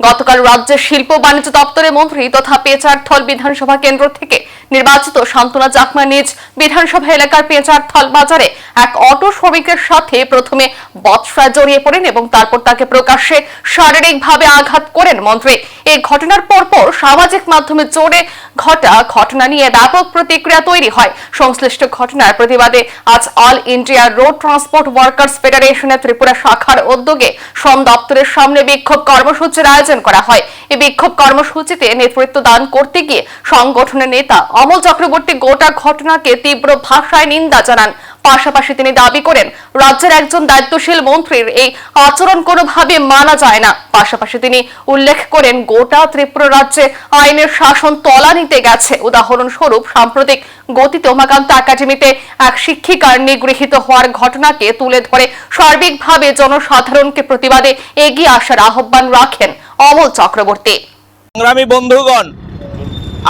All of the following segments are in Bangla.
গতকাল রাজ্যের শিল্প বাণিজ্য দপ্তরের মন্ত্রী তথা পেঁচারথল বিধানসভা কেন্দ্র থেকে নির্বাচিত শান্তনা চাকমা নিজ বিধানসভা এলাকার পেঁচারথল বাজারে এক অটো শ্রমিকের সাথে প্রথমে বচসায় জড়িয়ে পড়েন এবং তারপর তাকে প্রকাশ্যে শারীরিকভাবে আঘাত করেন মন্ত্রী। এই ঘটনার পরপর সামাজিক মাধ্যমে জোরে ঘটনা নিয়ে ব্যাপক প্রতিক্রিয়া তৈরি হয়। সংশ্লিষ্ট ঘটনার প্রতিবাদে আজ all India road transport workers ফেডারেশনের ত্রিপুরা শাখার উদ্যোগে শ্রম দপ্তরের সামনে বিক্ষোভ কর্মসূচির আয়োজন করা হয়। এই বিক্ষোভ কর্মসূচিতে নেতৃত্ব দান করতে গিয়ে সংগঠনের নেতা অমল চক্রবর্তী গোটা ঘটনাকে তীব্র ভাষায় নিন্দা জানান। পাশাপাশি তিনি দাবি করেন রাজ্যের একজন দায়িত্বশীল মন্ত্রীর এই আচরণ কোনোভাবে মানা যায় না। পাশাপাশি তিনি উল্লেখ করেন গোটা ত্রিপুরা রাজ্যে আইনের শাসন তলানিতে গেছে। উদাহরণস্বরূপ সাম্প্রতিক গতিতে উমাকান্ত একাডেমিতে এক শিক্ষিকার নিগৃহীত হওয়ার ঘটনাকে তুলে ধরে সার্বিকভাবে জনসাধারণকে প্রতিবাদে এগিয়ে আসার আহ্বান রাখেন অমল চক্রবর্তী। সংগ্রামী বন্ধুগণ,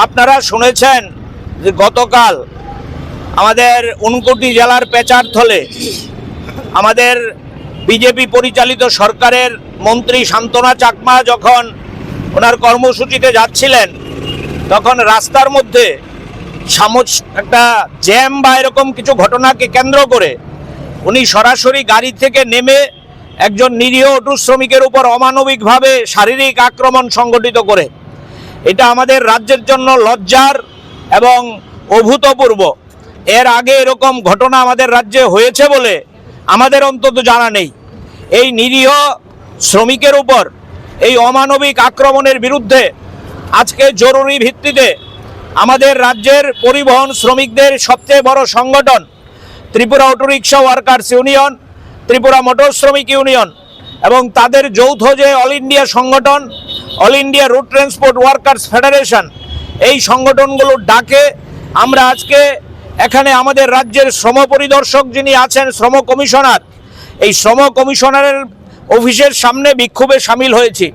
আপনারা শুনেছেন যে গতকাল আমাদের ঊনকোটি জেলার পেঁচারথলে আমাদের বিজেপি পরিচালিত সরকারের মন্ত্রী শান্তনা চাকমা যখন ওনার কর্মসূচিতে যাচ্ছিলেন, তখন রাস্তার মধ্যে একটা জ্যাম বা এরকম কিছু ঘটনাকে কেন্দ্র করে উনি সরাসরি গাড়ি থেকে নেমে একজন নিরীহ অটো শ্রমিকের উপর অমানবিকভাবে শারীরিক আক্রমণ সংগঠিত করে। এটা আমাদের রাজ্যের জন্য লজ্জার এবং অভূতপূর্ব। এর আগে এরকম ঘটনা আমাদের রাজ্যে হয়েছে বলে আমাদের অন্তত জানা নেই। এই নিরীহ শ্রমিকের উপর এই অমানবিক আক্রমণের বিরুদ্ধে আজকে জরুরি ভিত্তিতে আমাদের রাজ্যের পরিবহন শ্রমিকদের সবচেয়ে বড় সংগঠন Tripura autorickshaw workers union, Tripura motor শ্রমিক ইউনিয়ন এবং তাদের যৌথ যে অল ইন্ডিয়া সংগঠন all India road transport workers federation, এই সংগঠনগুলোর ডাকে আমরা আজকে এখানে আমাদের রাজ্যের শ্রম পরিদর্শক যিনি আছেন, শ্রম কমিশনার, এই শ্রম কমিশনারের অফিসের সামনে বিক্ষোভে সামিল হয়েছি।